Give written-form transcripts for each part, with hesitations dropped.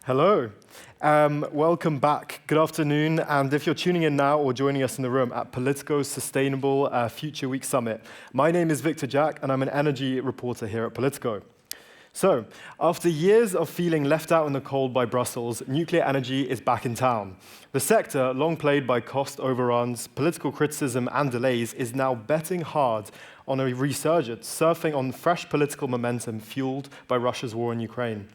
Hello. Welcome back. Good afternoon. And if you're tuning in now or joining us in the room at Politico's Sustainable Future Week Summit, my name is Victor Jack, and I'm an energy reporter here at Politico. So, after years of feeling left out in the cold by Brussels, nuclear energy is back in town. The sector, long plagued by cost overruns, political criticism, and delays, is now betting hard on a resurgence, surfing on fresh political momentum fueled by Russia's war in Ukraine.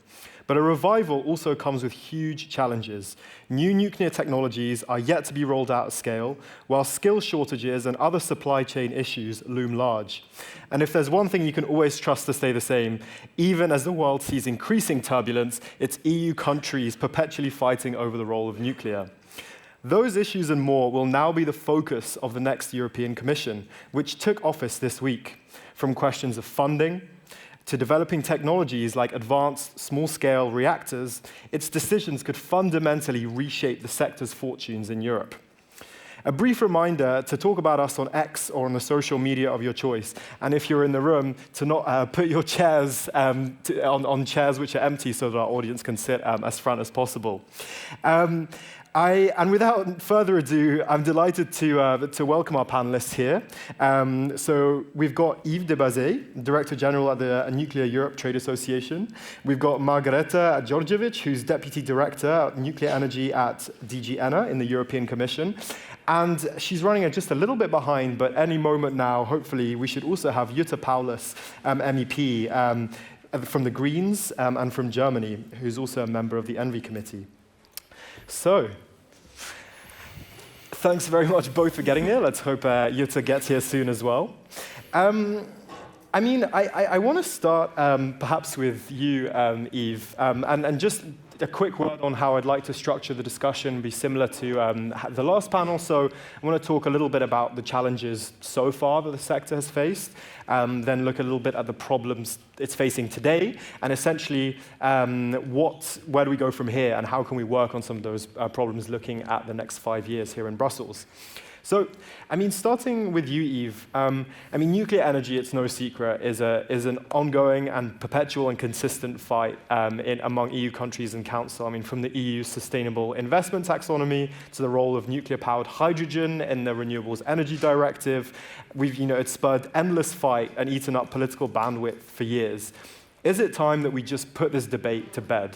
But a revival also comes with huge challenges. New nuclear technologies are yet to be rolled out at scale, while skill shortages and other supply chain issues loom large. And if there's one thing you can always trust to stay the same, even as the world sees increasing turbulence, it's EU countries perpetually fighting over the role of nuclear. Those issues and more will now be the focus of the next European Commission, which took office this week, from questions of funding, to developing technologies like advanced small-scale reactors. Its decisions could fundamentally reshape the sector's fortunes in Europe. A brief reminder to talk about us on X or on the social media of your choice, and if you're in the room, to not put your chairs on chairs which are empty so that our audience can sit as front as possible. And without further ado, I'm delighted to welcome our panelists here. So we've got Yves Debazet, Director General at the Nuclear Europe Trade Association. We've got Margareta Djordjevic, who's Deputy Director of Nuclear Energy at DG ENER in the European Commission. And she's running just a little bit behind, but any moment now, hopefully, we should also have Jutta Paulus, MEP, from the Greens and from Germany, who's also a member of the ENVI committee. So, thanks very much both for getting here. Let's hope Jutta gets here soon as well. I want to start perhaps with you, Yves, and just a quick word on how I'd like to structure the discussion, be similar to the last panel. So I want to talk a little bit about the challenges so far that the sector has faced, then look a little bit at the problems it's facing today, and essentially where do we go from here, and how can we work on some of those problems looking at the next 5 years here in Brussels. So, starting with you, Yves, nuclear energy, it's no secret, is an ongoing and perpetual and consistent fight among EU countries and Council. From the EU's Sustainable Investment Taxonomy to the role of nuclear-powered hydrogen in the Renewables Energy Directive, it's spurred endless fight and eaten up political bandwidth for years. Is it time that we just put this debate to bed?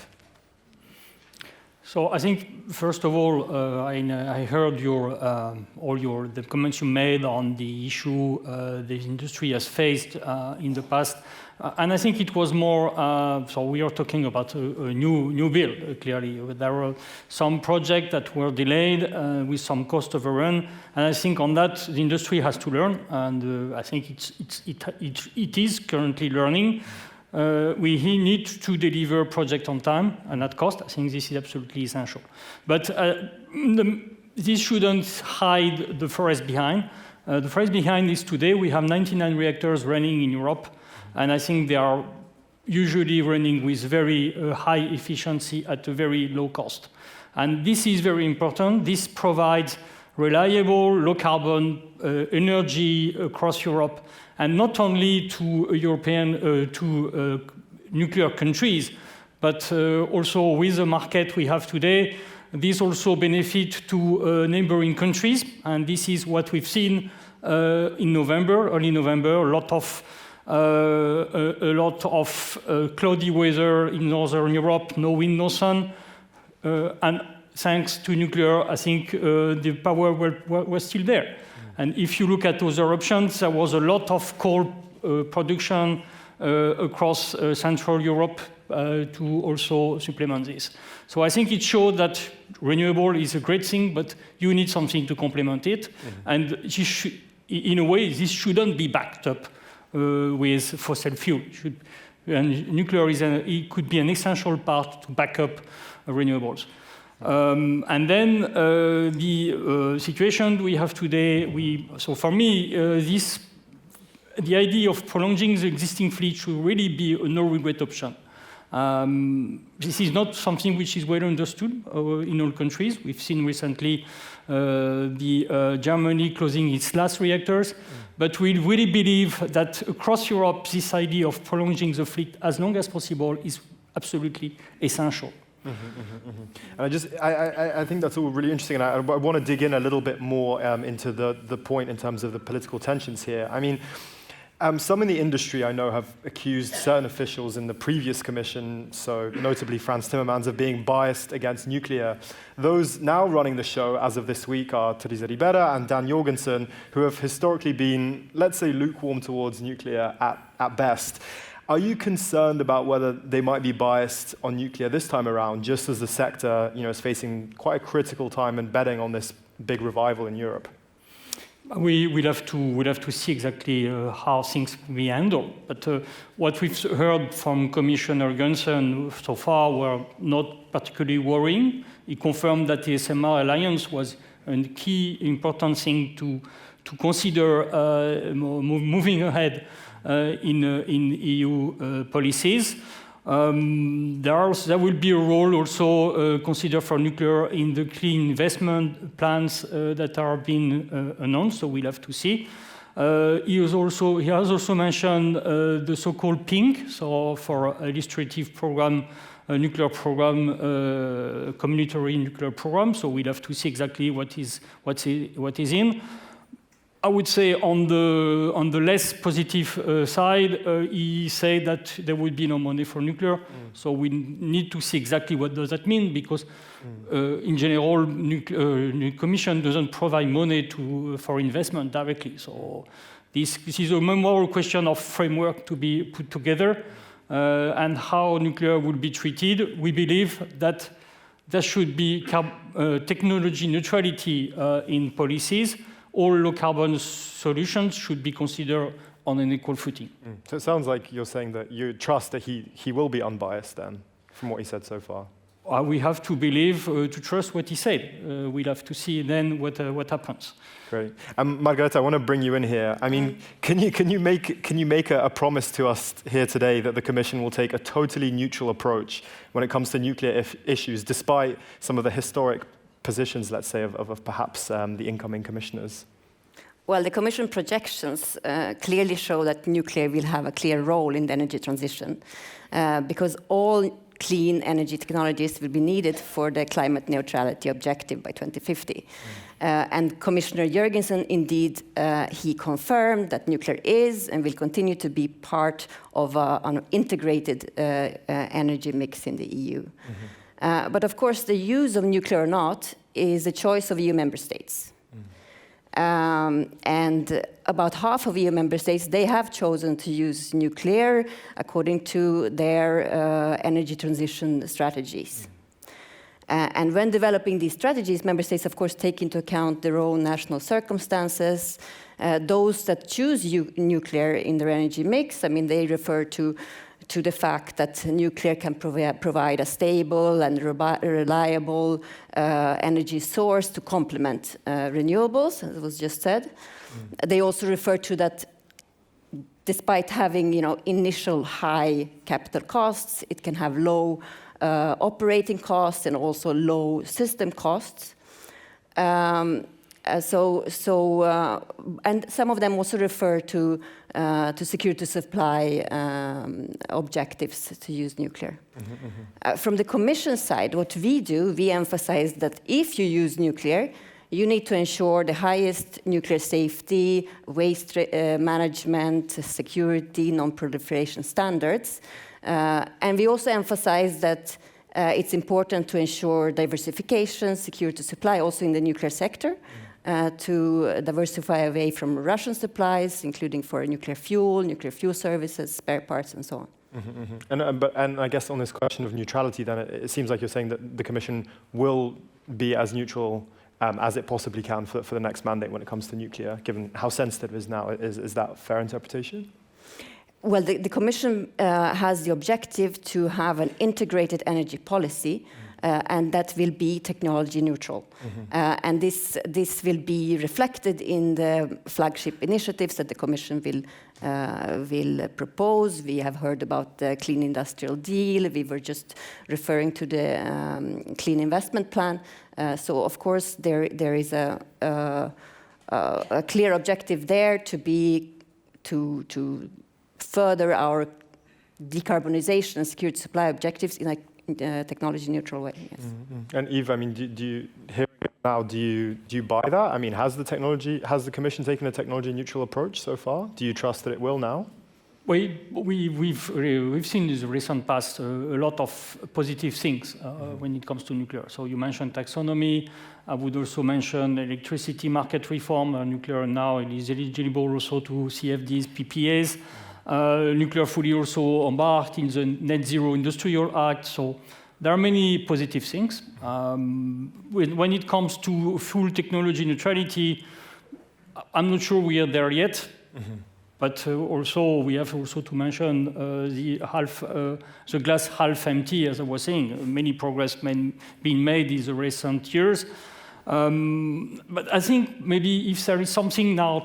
So I think, first of all, I heard the comments you made on the issue the industry has faced in the past, and I think it was more. So we are talking about a new bill. Clearly, there were some projects that were delayed with some cost overrun, and I think on that the industry has to learn, and I think it is currently learning. We need to deliver project on time and at cost. I think this is absolutely essential. But this shouldn't hide the forest behind. The forest behind is today we have 99 reactors running in Europe, and I think they are usually running with very high efficiency at a very low cost. And this is very important. This provides reliable, low-carbon energy across Europe, and not only to European, nuclear countries, but also with the market we have today. This also benefits to neighboring countries, and this is what we've seen in November, early November, a lot of cloudy weather in Northern Europe, no wind, no sun, and thanks to nuclear, I think the power was still there. And if you look at other options, there was a lot of coal production across Central Europe to also supplement this. So I think it showed that renewable is a great thing, but you need something to complement it. Mm-hmm. And in a way, this shouldn't be backed up with fossil fuel. And nuclear it could be an essential part to back up renewables. And then the situation we have today, so for me, the idea of prolonging the existing fleet should really be a no-regret option. This is not something which is well understood in all countries. We've seen recently Germany closing its last reactors, but we really believe that across Europe, this idea of prolonging the fleet as long as possible is absolutely essential. And I think that's all really interesting, and I want to dig in a little bit more into the point in terms of the political tensions here. I mean, some in the industry I know have accused certain officials in the previous commission, so notably Frans Timmermans, of being biased against nuclear. Those now running the show as of this week are Teresa Ribera and Dan Jorgensen, who have historically been, let's say, lukewarm towards nuclear at best. Are you concerned about whether they might be biased on nuclear this time around, just as the sector, is facing quite a critical time and betting on this big revival in Europe? We'll have to see exactly how things will be handled. But what we've heard from Commissioner Gunson so far were not particularly worrying. He confirmed that the SMR alliance was a key important thing to consider moving ahead in EU policies. There will be a role also considered for nuclear in the clean investment plans that are being announced, so we'll have to see. He has also mentioned the so-called PINC, so for illustrative program, nuclear program, communitary nuclear program, so we'll have to see exactly what is in. I would say on the less positive side, he said that there would be no money for nuclear. So we need to see exactly what does that mean, because in general, the Commission doesn't provide money for investment directly. So this is a more question of framework to be put together and how nuclear will be treated. We believe that there should be technology neutrality in policies. All low-carbon solutions should be considered on an equal footing. So it sounds like you're saying that you trust that he will be unbiased then, from what he said so far. We have to believe, to trust what he said. We'll have to see then what happens. Great. Margareta, I want to bring you in here. I mean, can you make a promise to us here today that the Commission will take a totally neutral approach when it comes to nuclear issues, despite some of the historic positions, let's say, of perhaps the incoming commissioners? Well, the Commission projections clearly show that nuclear will have a clear role in the energy transition because all clean energy technologies will be needed for the climate neutrality objective by 2050. And Commissioner Jørgensen, indeed, he confirmed that nuclear is and will continue to be part of an integrated energy mix in the EU. But of course, the use of nuclear or not is a choice of EU member states. And about half of EU member states, they have chosen to use nuclear according to their energy transition strategies. And when developing these strategies, member states, of course, take into account their own national circumstances. Those that choose nuclear in their energy mix, I mean, they refer to the fact that nuclear can provide a stable and reliable energy source to complement renewables, as was just said. They also refer to that despite having initial high capital costs, it can have low operating costs and also low system costs. And some of them also refer to security supply objectives to use nuclear. From the Commission side, what we do, we emphasize that if you use nuclear, you need to ensure the highest nuclear safety, waste management, security, non-proliferation standards. And we also emphasize that it's important to ensure diversification, security supply, also in the nuclear sector. To diversify away from Russian supplies, including for nuclear fuel services, spare parts, and so on. And I guess on this question of neutrality, then it seems like you're saying that the Commission will be as neutral as it possibly can for the next mandate when it comes to nuclear, given how sensitive it is now. Is that a fair interpretation? Well, the Commission has the objective to have an integrated energy policy. And that will be technology neutral. And this will be reflected in the flagship initiatives that the Commission will propose. We have heard about the Clean Industrial Deal. We were just referring to the Clean Investment Plan. So, of course, there is a clear objective there to further our decarbonization and security supply objectives technology neutral way. Yes. Mm-hmm. And Yves, I mean, do you hearing it now? Do you buy that? I mean, has the Commission taken a technology neutral approach so far? Do you trust that it will now? We've seen in the recent past a lot of positive things when it comes to nuclear. So you mentioned taxonomy. I would also mention electricity market reform. Nuclear now is eligible also to CFDs, PPAs. Nuclear fully also embarked in the Net Zero Industrial Act. So there are many positive things. When it comes to full technology neutrality, I'm not sure we are there yet. Mm-hmm. But also, we have also to mention the glass half empty, as I was saying. Many progress been made in the recent years. But I think maybe if there is something now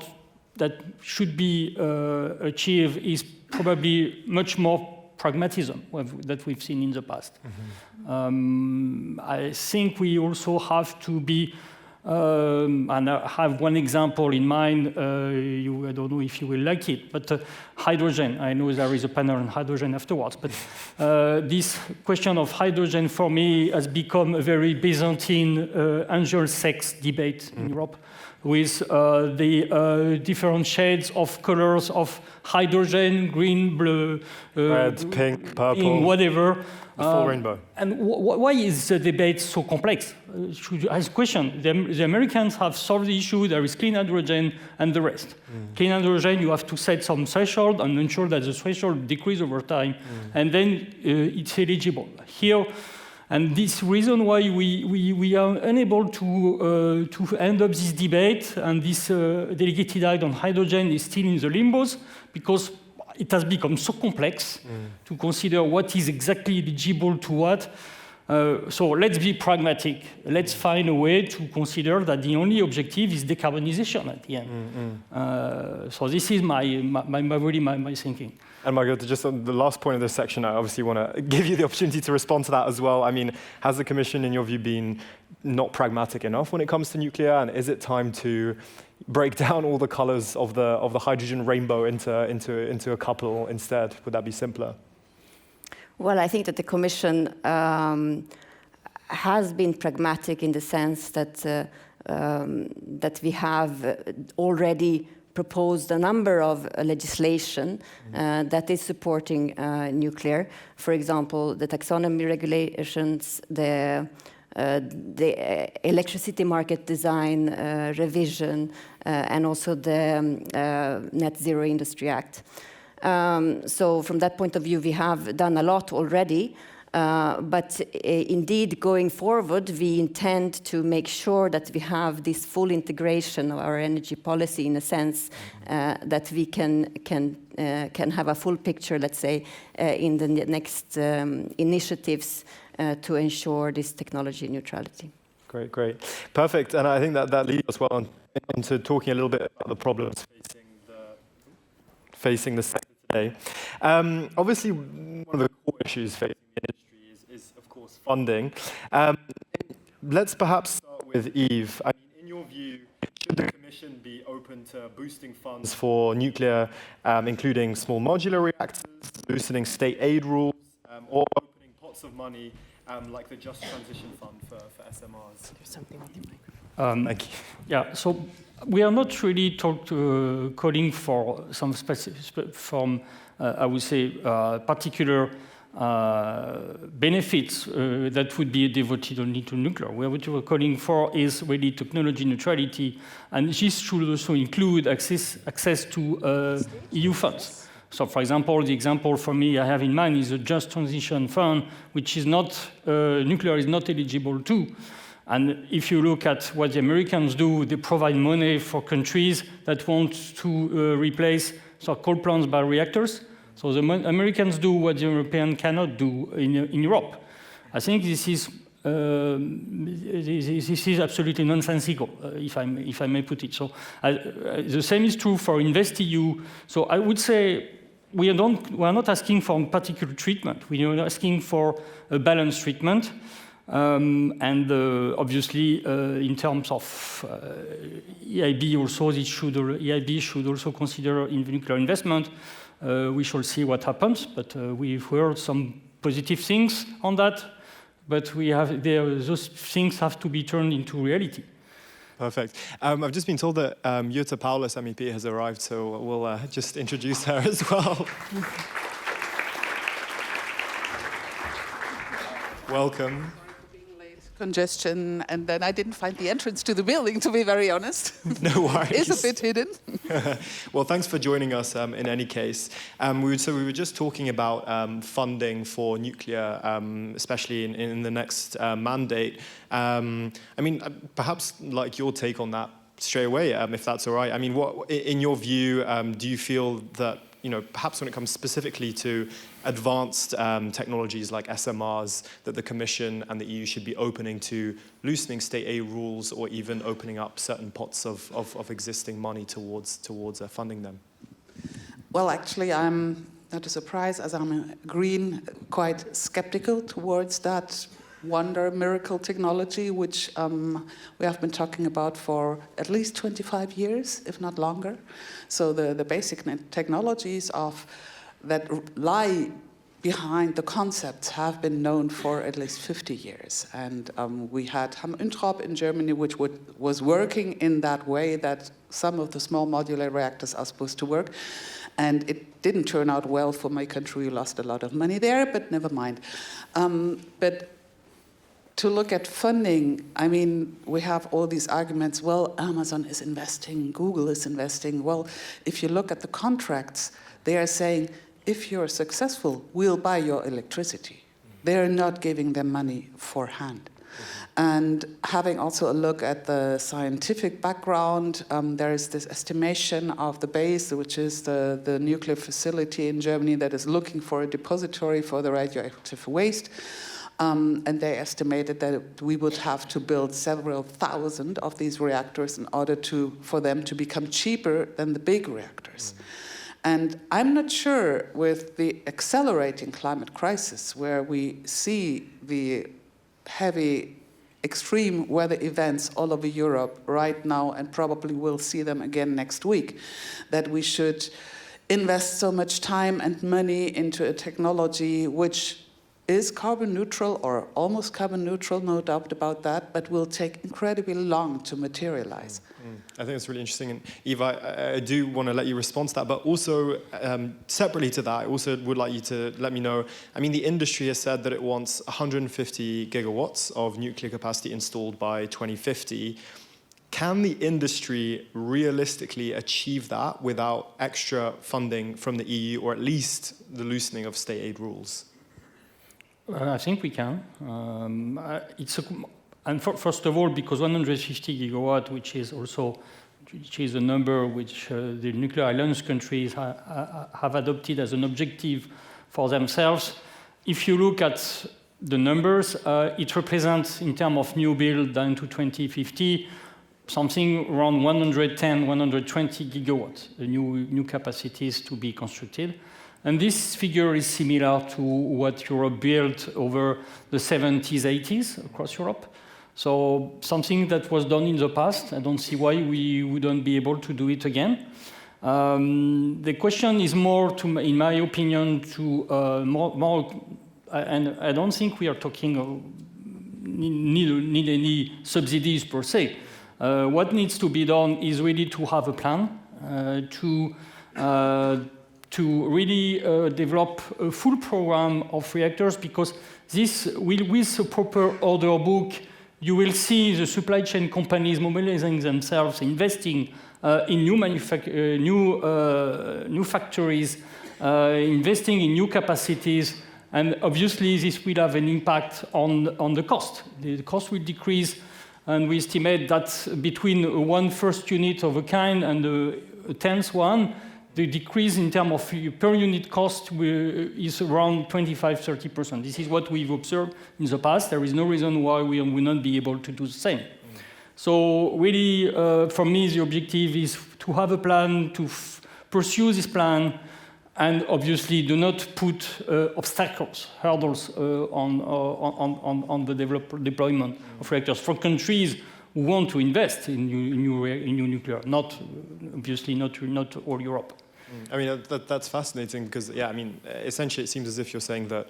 that should be achieved is probably much more pragmatism that we've seen in the past. Mm-hmm. I think we also have to be and I have one example in mind. I don't know if you will like it, but hydrogen. I know there is a panel on hydrogen afterwards, but this question of hydrogen for me has become a very Byzantine angel sex debate in Europe, with the different shades of colors of hydrogen, green, blue, red, pink, purple, whatever. The full rainbow. And why is the debate so complex? Should I ask a question? The Americans have solved the issue. There is clean hydrogen and the rest. Clean hydrogen, you have to set some threshold and ensure that the threshold decreases over time, and then it's eligible. Here, and this reason why we are unable to end up this debate, and this delegated act on hydrogen is still in the limbos, because it has become so complex to consider what is exactly eligible to what. So let's be pragmatic. Let's find a way to consider that the only objective is decarbonization at the end. So this is my thinking. And Margot, just on the last point of this section, I obviously want to give you the opportunity to respond to that as well. I mean, has the Commission, in your view, been not pragmatic enough when it comes to nuclear? And is it time to break down all the colors of the hydrogen rainbow into a couple instead? Would that be simpler? Well, I think that the Commission has been pragmatic in the sense that that we have already proposed a number of legislation that is supporting nuclear. For example, the taxonomy regulations, the electricity market design revision, and also the Net Zero Industry Act. So from that point of view, we have done a lot already. But indeed, going forward, we intend to make sure that we have this full integration of our energy policy in a sense that we can have a full picture, let's say, in the next initiatives to ensure this technology neutrality. Great, great. Perfect. And I think that leads us well into talking a little bit about the problems facing the sector today. Obviously, one of the core issues facing the industry is of course, funding. Let's perhaps start with Yves. I mean, in your view, should the Commission be open to boosting funds for nuclear, including small modular reactors, boosting state aid rules, or opening pots of money like the Just Transition Fund for SMRs? There's something with the microphone. Thank you. Yeah, so we are not really calling for some specific, I would say, particular benefits that would be devoted only to nuclear. What we're calling for is really technology neutrality, and this should also include access to EU funds. So, for example, the example for me I have in mind is a Just Transition Fund, which is not, nuclear is not eligible to. And if you look at what the Americans do, they provide money for countries that want to replace coal plants by reactors. So the Americans do what the Europeans cannot do in Europe. I think this is absolutely nonsensical, if I may put it. So the same is true for InvestEU. So I would say we are not asking for a particular treatment. We are asking for a balanced treatment. Obviously, in terms of EIB, also, EIB should also consider nuclear investment. We shall see what happens, but we've heard some positive things on that, but those things have to be turned into reality. Perfect. I've just been told that Jutta Paulus, MEP, has arrived, so we'll just introduce her as well. Welcome. Congestion, and then I didn't find the entrance to the building, to be very honest. No worries. It's a bit hidden. Well, thanks for joining us in any case. So we were just talking about funding for nuclear, especially in the next mandate. I mean, perhaps like your take on that straight away, if that's all right. I mean, what, in your view, do you feel that, perhaps when it comes specifically to advanced technologies like SMRs, that the Commission and the EU should be opening to loosening state aid rules or even opening up certain pots of existing money towards funding them? Well, actually, I'm not a surprise, as I'm a green, quite skeptical towards that wonder miracle technology, which we have been talking about for at least 25 years, if not longer. So the basic technologies that lie behind the concepts have been known for at least 50 years. And we had Hamm-Untrop in Germany, which was working in that way that some of the small modular reactors are supposed to work. And it didn't turn out well for my country. We lost a lot of money there, but never mind. But to look at funding, I mean, we have all these arguments, well, Amazon is investing, Google is investing. Well, if you look at the contracts, they are saying, if you're successful, we'll buy your electricity. They're not giving them money for hand. And having also a look at the scientific background, there is this estimation of the base, which is the nuclear facility in Germany that is looking for a depository for the radioactive waste. And they estimated that we would have to build several thousand of these reactors in order for them to become cheaper than the big reactors. And I'm not sure with the accelerating climate crisis, where we see the heavy extreme weather events all over Europe right now, and probably will see them again next week, that we should invest so much time and money into a technology which is carbon neutral or almost carbon neutral, no doubt about that, but will take incredibly long to materialize. I think it's really interesting. And Eva, I do want to let you respond to that, but also separately to that, I also would like you to let me know, I mean, the industry has said that it wants 150 gigawatts of nuclear capacity installed by 2050. Can the industry realistically achieve that without extra funding from the EU, or at least the loosening of state aid rules? I think we can. First of all, because 150 gigawatt, which is a number which the nuclear alliance countries have adopted as an objective for themselves. If you look at the numbers, it represents, in terms of new build down to 2050, something around 110, 120 gigawatts, the new capacities to be constructed. And this figure is similar to what Europe built over the 70s, 80s across Europe. So something that was done in the past. I don't see why we wouldn't be able to do it again. The question is more, in my opinion, and I don't think we are talking need any subsidies per se. What needs to be done is really to have a plan to really develop a full program of reactors, because this will, with a proper order book, you will see the supply chain companies mobilizing themselves, investing in new factories, investing in new capacities, and obviously this will have an impact on the cost. The cost will decrease, and we estimate that between one first unit of a kind and a 10th one, the decrease in terms of per unit cost is around 25–30%. This is what we've observed in the past. There is no reason why we will not be able to do the same. So really, for me, the objective is to have a plan, to pursue this plan, and obviously do not put hurdles on the deployment of reactors for countries who want to invest in new nuclear, obviously not all Europe. I mean, that's fascinating because, yeah, I mean, essentially it seems as if you're saying that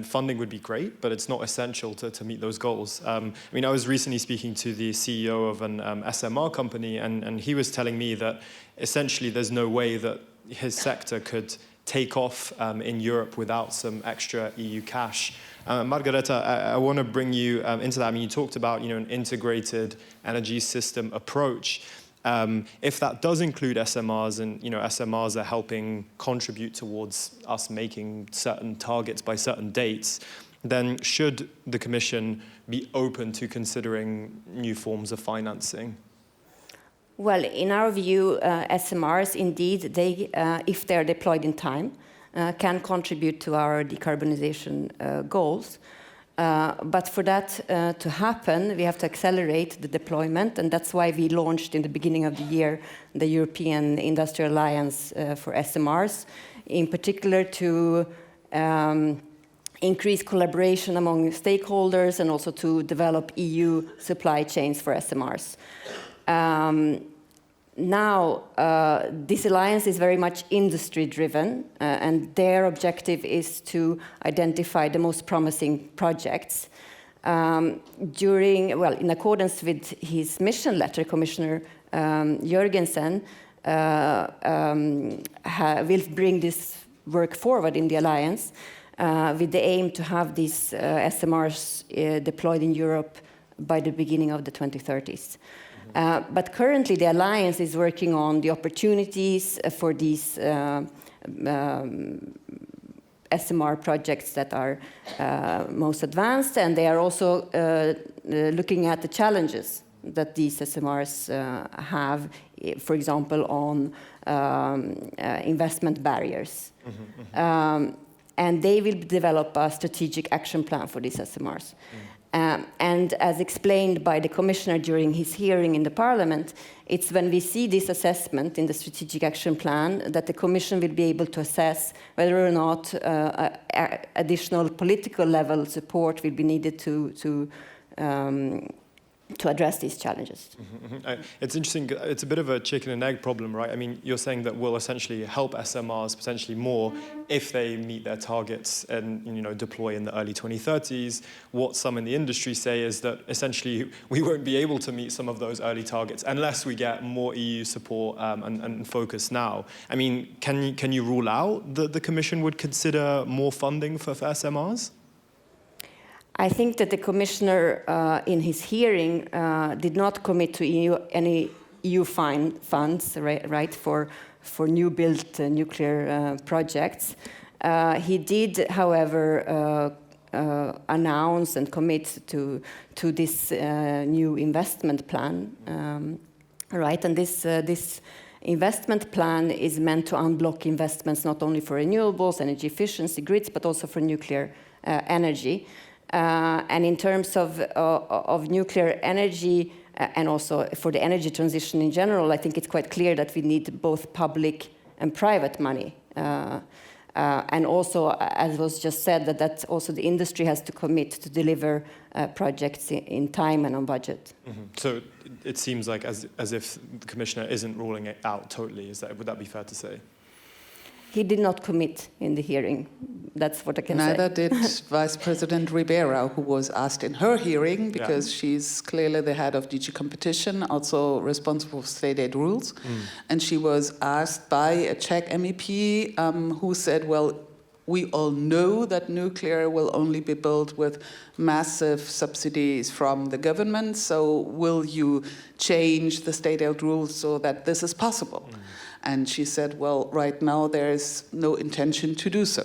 funding would be great, but it's not essential to meet those goals. I mean, I was recently speaking to the CEO of an SMR company, and he was telling me that essentially there's no way that his sector could take off in Europe without some extra EU cash. Margareta, I want to bring you into that. I mean, you talked about, an integrated energy system approach. If that does include SMRs, and SMRs are helping contribute towards us making certain targets by certain dates, then should the Commission be open to considering new forms of financing? Well, in our view, SMRs, indeed, they, if they're deployed in time, can contribute to our decarbonization goals. But for that to happen, we have to accelerate the deployment, and that's why we launched in the beginning of the year the European Industrial Alliance for SMRs, in particular to increase collaboration among stakeholders and also to develop EU supply chains for SMRs. Now, this alliance is very much industry-driven, and their objective is to identify the most promising projects. In accordance with his mission letter, Commissioner Jørgensen will bring this work forward in the alliance with the aim to have these SMRs deployed in Europe by the beginning of the 2030s. But currently, the Alliance is working on the opportunities for these SMR projects that are most advanced, and they are also looking at the challenges that these SMRs have, for example, on investment barriers. And they will develop a strategic action plan for these SMRs. And as explained by the Commissioner during his hearing in the Parliament, it's when we see this assessment in the Strategic Action Plan that the Commission will be able to assess whether or not additional political level support will be needed to address these challenges. It's interesting, it's a bit of a chicken and egg problem, right? I mean, you're saying that we'll essentially help SMRs potentially more if they meet their targets and deploy in the early 2030s. What some in the industry say is that essentially we won't be able to meet some of those early targets unless we get more EU support and focus now. I mean, can you rule out that the Commission would consider more funding for SMRs? I think that the Commissioner, in his hearing, did not commit to any EU funds, right, for new-built nuclear projects. He did, however, announce and commit to this new investment plan, right? And this investment plan is meant to unblock investments not only for renewables, energy efficiency, grids, but also for nuclear energy. And in terms of nuclear energy and also for the energy transition in general, I think it's quite clear that we need both public and private money. And also, as was just said, that also the industry has to commit to deliver projects in time and on budget. So it seems like as if the Commissioner isn't ruling it out totally. Would that be fair to say? He did not commit in the hearing. That's what I can say. Neither did Vice President Ribeiro, who was asked in her hearing, because she's clearly the head of DG Competition, also responsible for state aid rules. And she was asked by a Czech MEP who said, well, we all know that nuclear will only be built with massive subsidies from the government, so will you change the state aid rules so that this is possible? And she said, well, right now there's no intention to do so.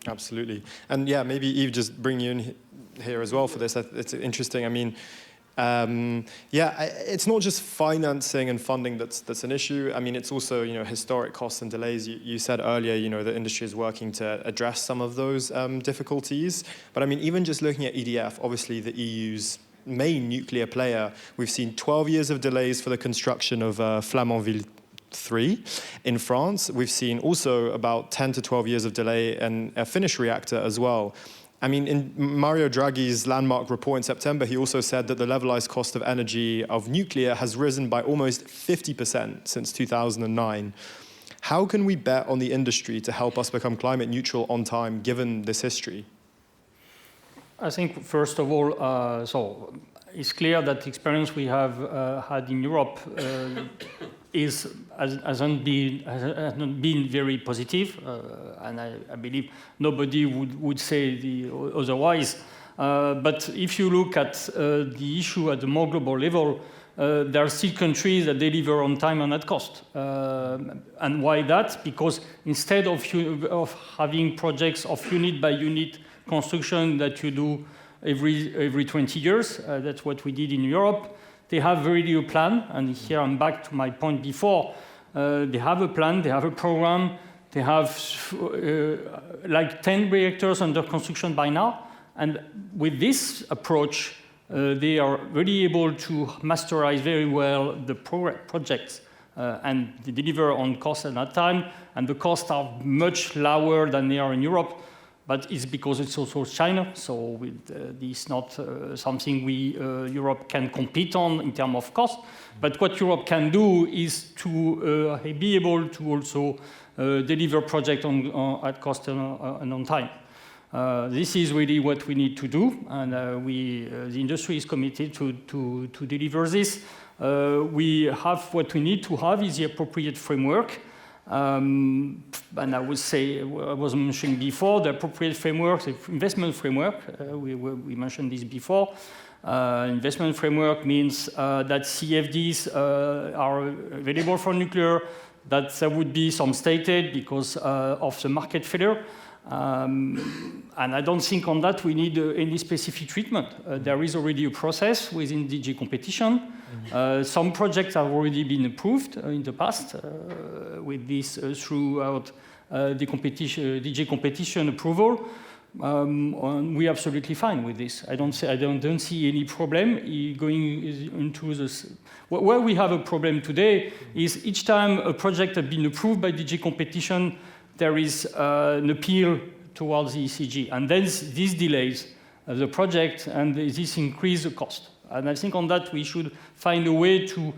Absolutely. And yeah, maybe Yves, just bring you in here as well for this. It's interesting. I mean, it's not just financing and funding that's an issue. I mean, it's also, historic costs and delays. You said earlier, the industry is working to address some of those difficulties. But I mean, even just looking at EDF, obviously the EU's main nuclear player, we've seen 12 years of delays for the construction of Flamanville 3 in France. We've seen also about 10 to 12 years of delay in a Finnish reactor as well. I mean, in Mario Draghi's landmark report in September, he also said that the levelized cost of energy of nuclear has risen by almost 50% since 2009. How can we bet on the industry to help us become climate neutral on time, given this history? I think, first of all, so it's clear that the experience we have had in Europe hasn't been very positive, and I believe nobody would say otherwise. But if you look at the issue at the more global level, there are still countries that deliver on time and at cost. And why that? Because instead of having projects of unit by unit construction that you do every 20 years, that's what we did in Europe, they have already a plan. And here I'm back to my point before. They have a plan, they have a program, they have like 10 reactors under construction by now. And with this approach, they are really able to masterize very well the projects and they deliver on cost and at time. And the costs are much lower than they are in Europe. But it's because it's also China, so this is not something Europe can compete on in terms of cost. But what Europe can do is to be able to also deliver projects at cost and on time. This is really what we need to do, and the industry is committed to deliver this. We have what we need to have is the appropriate framework. And I would say, I was mentioning before, the appropriate framework, the investment framework, we mentioned this before. Investment framework means that CFDs are available for nuclear, that there would be some state aid because of the market failure. And I don't think on that we need any specific treatment. There is already a process within DG competition. Some projects have already been approved in the past with this throughout the DG competition approval. We're absolutely fine with this. I don't see any problem going into this. Where we have a problem today is each time a project has been approved by DG competition, there is an appeal towards the ECG, and then this delays the project and this increases the cost. And I think on that we should find a way to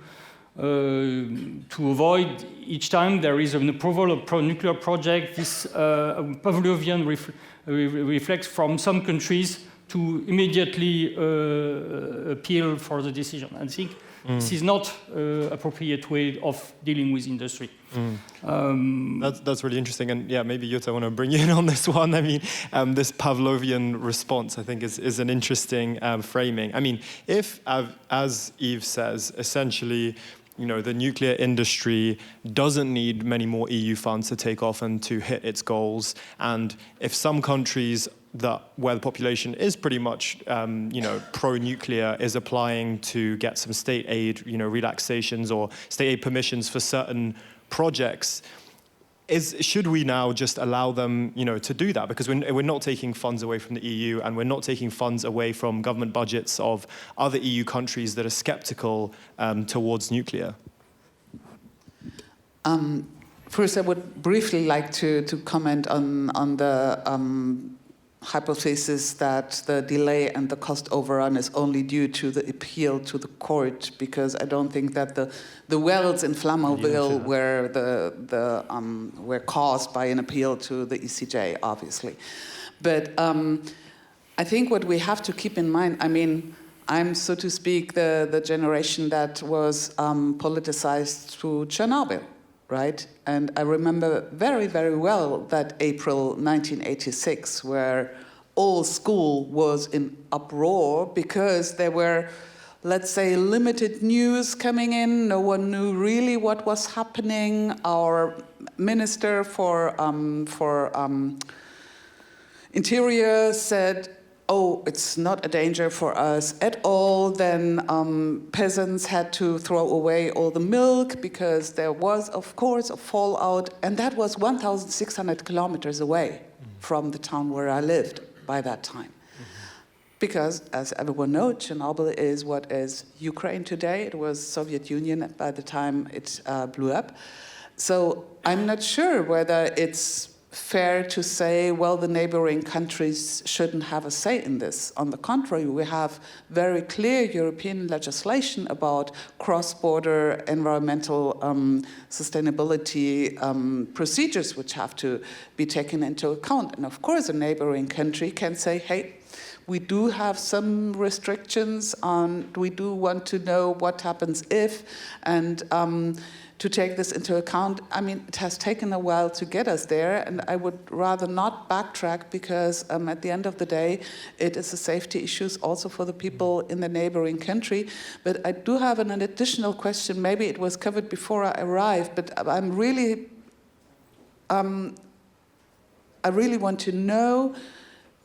avoid each time there is an approval of a nuclear project, this Pavlovian reflex from some countries to immediately appeal for the decision. I think this is not appropriate way of dealing with industry. That's really interesting, and yeah, maybe Jutta, I want to bring you in on this one. I mean, this Pavlovian response, I think, is an interesting framing. I mean, if, as Yves says, essentially, the nuclear industry doesn't need many more EU funds to take off and to hit its goals, and if some countries where the population is pretty much, pro-nuclear, is applying to get some state aid, relaxations or state aid permissions for certain projects, should we now just allow them, to do that? Because we're not taking funds away from the EU, and we're not taking funds away from government budgets of other EU countries that are skeptical towards nuclear. First, I would briefly like to comment on the hypothesis that the delay and the cost overrun is only due to the appeal to the court, because I don't think that the wells in Flamanville were caused by an appeal to the ECJ, obviously. But I think what we have to keep in mind, I mean, I'm, so to speak, the generation that was politicized through Chernobyl, right? And I remember very, very well that April 1986, where all school was in uproar because there were, let's say, limited news coming in. No one knew really what was happening. Our minister for Interior said, oh, it's not a danger for us at all. Then peasants had to throw away all the milk because there was, of course, a fallout. And that was 1,600 kilometers away from the town where I lived by that time. Because, as everyone knows, Chernobyl is what is Ukraine today. It was Soviet Union by the time it blew up. So I'm not sure whether it's fair to say, well, the neighboring countries shouldn't have a say in this. On the contrary, we have very clear European legislation about cross-border environmental sustainability procedures which have to be taken into account. And of course, a neighboring country can say, hey, we do have some restrictions on, we do want to know what happens if, and to take this into account. I mean, it has taken a while to get us there, and I would rather not backtrack because at the end of the day, it is a safety issue also for the people in the neighboring country. But I do have an additional question. Maybe it was covered before I arrived, but I'm really, I really want to know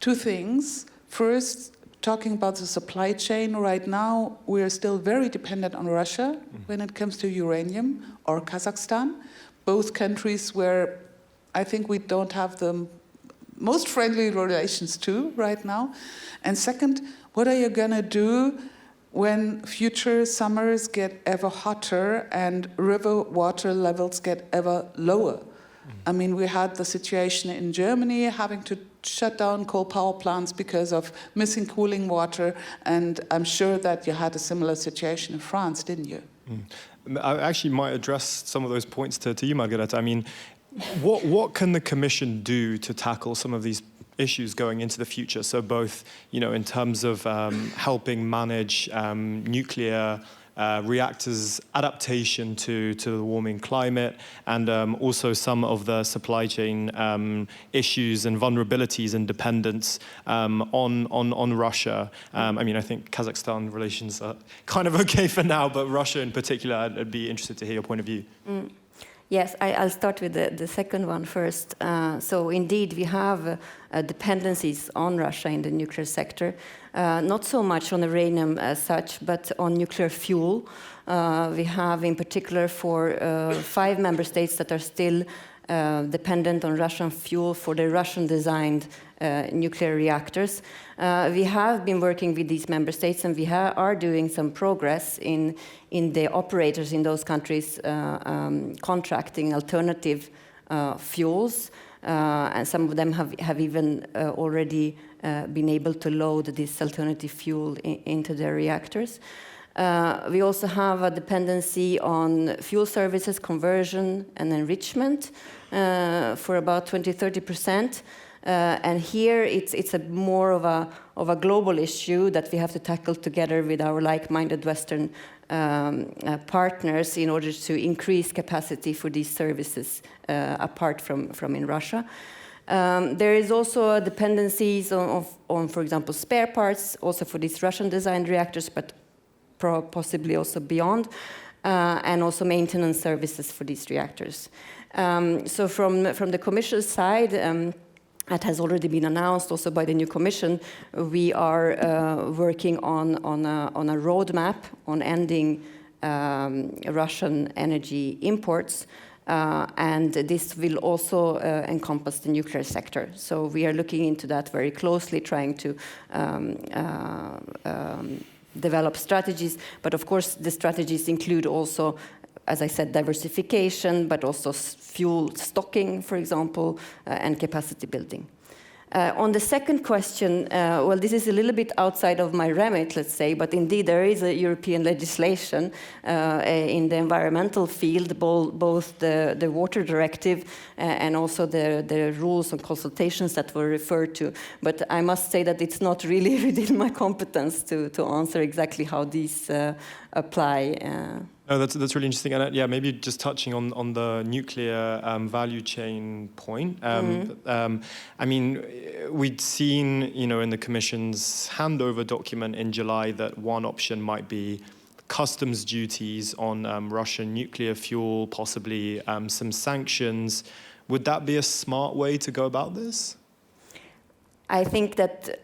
two things. First, talking about the supply chain right now, we are still very dependent on Russia when it comes to uranium, or Kazakhstan, both countries where I think we don't have the most friendly relations to right now. And second, what are you gonna do when future summers get ever hotter and river water levels get ever lower? I mean, we had the situation in Germany having to shut down coal power plants because of missing cooling water, and I'm sure that you had a similar situation in France, didn't you? I actually might address some of those points to you, Margareta. I mean, what can the Commission do to tackle some of these issues going into the future? So both, in terms of helping manage nuclear reactors' adaptation to the warming climate, and also some of the supply chain issues and vulnerabilities and dependence on Russia. I mean, I think Kazakhstan relations are kind of okay for now, but Russia in particular, I'd be interested to hear your point of view. Yes, I'll start with the second one first. So indeed, we have dependencies on Russia in the nuclear sector, not so much on uranium as such, but on nuclear fuel. We have, in particular, for 5 member states that are still dependent on Russian fuel for the Russian-designed nuclear reactors. We have been working with these member states, and we are doing some progress in the operators in those countries contracting alternative fuels, and some of them have even already been able to load this alternative fuel into their reactors. We also have a dependency on fuel services, conversion, and enrichment for about 20–30%. And here it's a more of a global issue that we have to tackle together with our like-minded Western partners in order to increase capacity for these services apart from in Russia. There is also dependencies on, for example, spare parts, also for these Russian-designed reactors, but possibly also beyond, and also maintenance services for these reactors. So from the Commission's side, that has already been announced also by the new Commission, we are working on a roadmap on ending Russian energy imports, and this will also encompass the nuclear sector. So we are looking into that very closely, trying to develop strategies, but of course the strategies include also, as I said, diversification, but also fuel stocking, for example, and capacity building. On the second question, well, this is a little bit outside of my remit, let's say, but indeed there is a European legislation in the environmental field, both the Water Directive and also the rules and consultations that were referred to. But I must say that it's not really within my competence to answer exactly how these apply. No, that's really interesting, and yeah, maybe just touching on the nuclear value chain point. I mean, we'd seen, in the Commission's handover document in July that one option might be customs duties on Russian nuclear fuel, possibly some sanctions. Would that be a smart way to go about this? I think that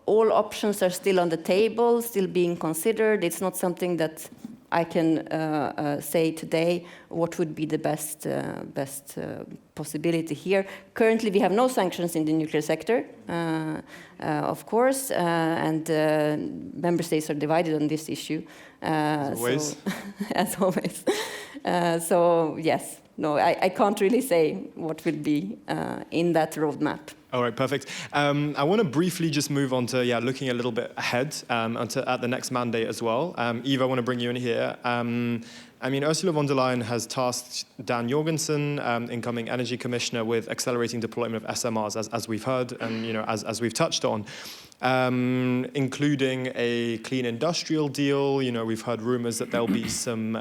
all options are still on the table, still being considered. It's not something that I can say today what would be the best possibility here. Currently, we have no sanctions in the nuclear sector, of course, and member states are divided on this issue. As always. As always. So, yes. no, I can't really say what will be in that roadmap. All right, perfect. I want to briefly just move on to looking a little bit ahead at the next mandate as well. Eve, I want to bring you in here. Ursula von der Leyen has tasked Dan Jorgensen, incoming energy commissioner, with accelerating deployment of SMRs, as we've heard and as we've touched on, including a clean industrial deal. We've heard rumors that there'll be some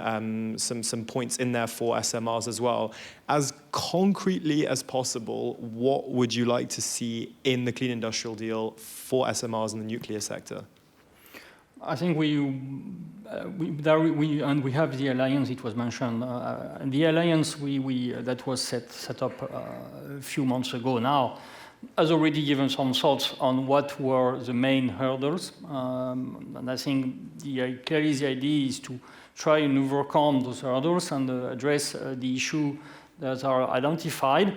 points in there for SMRs as well. As concretely as possible, what would you like to see in the clean industrial deal for SMRs in the nuclear sector? I think we have the alliance. It was mentioned, and the alliance that was set up a few months ago now has already given some thoughts on what were the main hurdles. And I think clearly the idea is to try and overcome those hurdles and address the issue that are identified.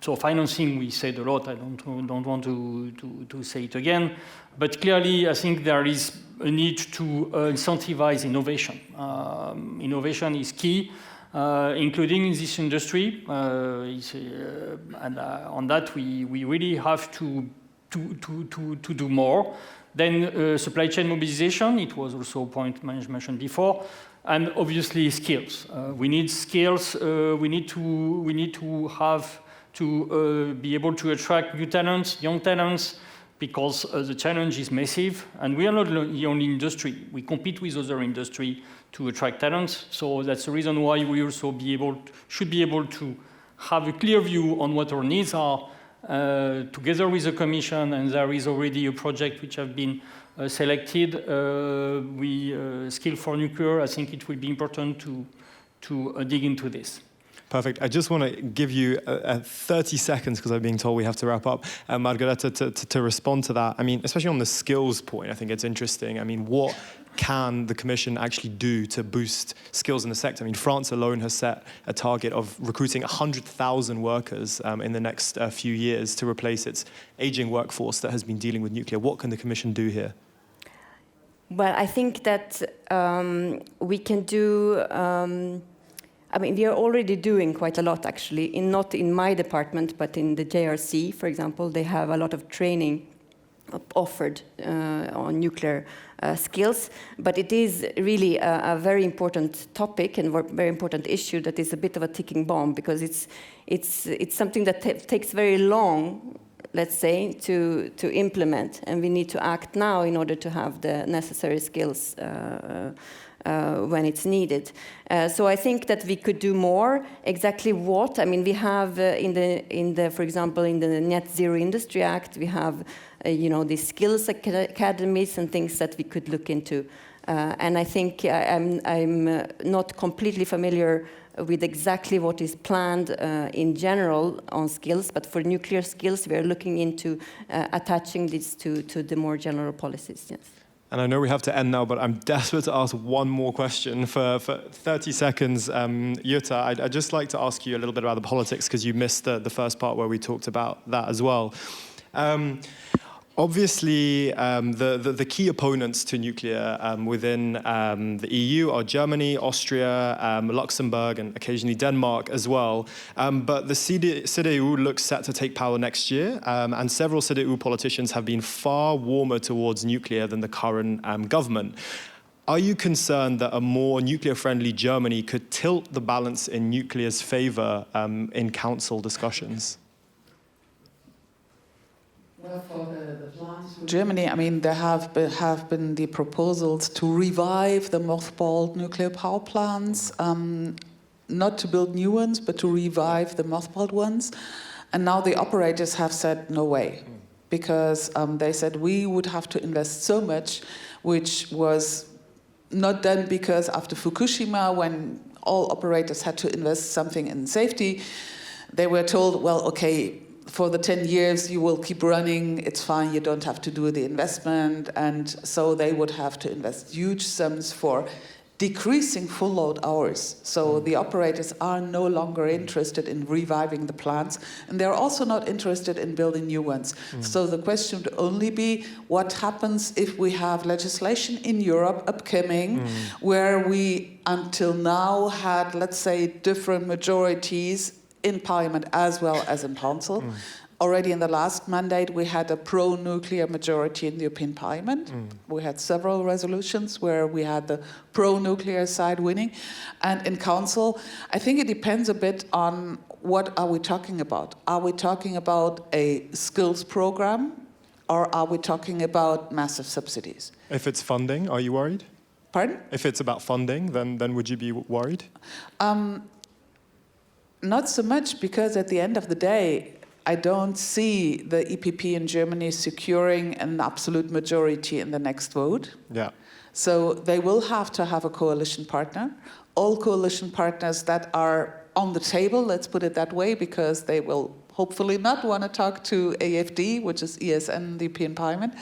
So financing, we said a lot. I don't want to say it again. But clearly, I think there is a need to incentivize innovation. Innovation is key, including in this industry. And on that, we really have to do more. Then supply chain mobilization, it was also a point mentioned before. And obviously skills. We need skills. We need to have to be able to attract new talents, young talents, because the challenge is massive. And we are not the only industry. We compete with other industry to attract talents. So that's the reason why we also should be able to have a clear view on what our needs are, together with the Commission. And there is already a project which have been selected. Skill for nuclear. I think it will be important to dig into this. Perfect. I just want to give you 30 seconds, because I'm being told we have to wrap up, Margareta, to respond to that. Especially on the skills point, I think it's interesting. What can the Commission actually do to boost skills in the sector? France alone has set a target of recruiting 100,000 workers in the next few years to replace its aging workforce that has been dealing with nuclear. What can the Commission do here? Well, I think that we can do... we are already doing quite a lot, actually, not in my department, but in the JRC, for example. They have a lot of training offered on nuclear skills, but it is really a very important topic and very important issue that is a bit of a ticking bomb, because it's something that takes very long, let's say, to implement, and we need to act now in order to have the necessary skills when it's needed. So I think that we could do more. Exactly what? We have for example, in the Net Zero Industry Act, we have the skills academies and things that we could look into. And I think I'm not completely familiar with exactly what is planned in general on skills, but for nuclear skills, we are looking into attaching this to the more general policies. Yes. And I know we have to end now, but I'm desperate to ask one more question for 30 seconds. Jutta, I'd just like to ask you a little bit about the politics, because you missed the first part where we talked about that as well. Obviously, the key opponents to nuclear within the EU are Germany, Austria, Luxembourg, and occasionally Denmark as well. But the CDU looks set to take power next year, and several CDU politicians have been far warmer towards nuclear than the current government. Are you concerned that a more nuclear-friendly Germany could tilt the balance in nuclear's favor in council discussions? Well, for the plans for Germany, there have been the proposals to revive the mothballed nuclear power plants, not to build new ones, but to revive the mothballed ones. And now the operators have said no way, because they said we would have to invest so much, which was not done, because after Fukushima, when all operators had to invest something in safety, they were told, well, okay, for the 10 years you will keep running, it's fine, you don't have to do the investment. And so they would have to invest huge sums for decreasing full load hours. So the operators are no longer interested in reviving the plants, and they're also not interested in building new ones. So the question would only be, what happens if we have legislation in Europe upcoming where we until now had, let's say, different majorities in Parliament as well as in Council. Already in the last mandate, we had a pro-nuclear majority in the European Parliament. We had several resolutions where we had the pro-nuclear side winning. And in Council, I think it depends a bit on what are we talking about. Are we talking about a skills program, or are we talking about massive subsidies? If it's funding, are you worried? Pardon? If it's about funding, then would you be worried? Not so much, because at the end of the day, I don't see the EPP in Germany securing an absolute majority in the next vote. Yeah. So they will have to have a coalition partner. All coalition partners that are on the table, let's put it that way, because they will hopefully not want to talk to AfD, which is ESN, the European Parliament,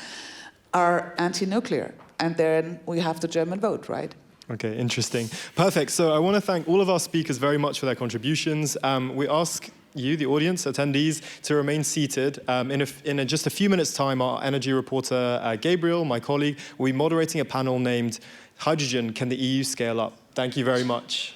are anti-nuclear. And then we have the German vote, right? Okay, interesting. Perfect. So I want to thank all of our speakers very much for their contributions. We ask you, the audience, attendees, to remain seated. In just a few minutes' time, our energy reporter, Gabriel, my colleague, will be moderating a panel named Hydrogen, Can the EU Scale Up? Thank you very much.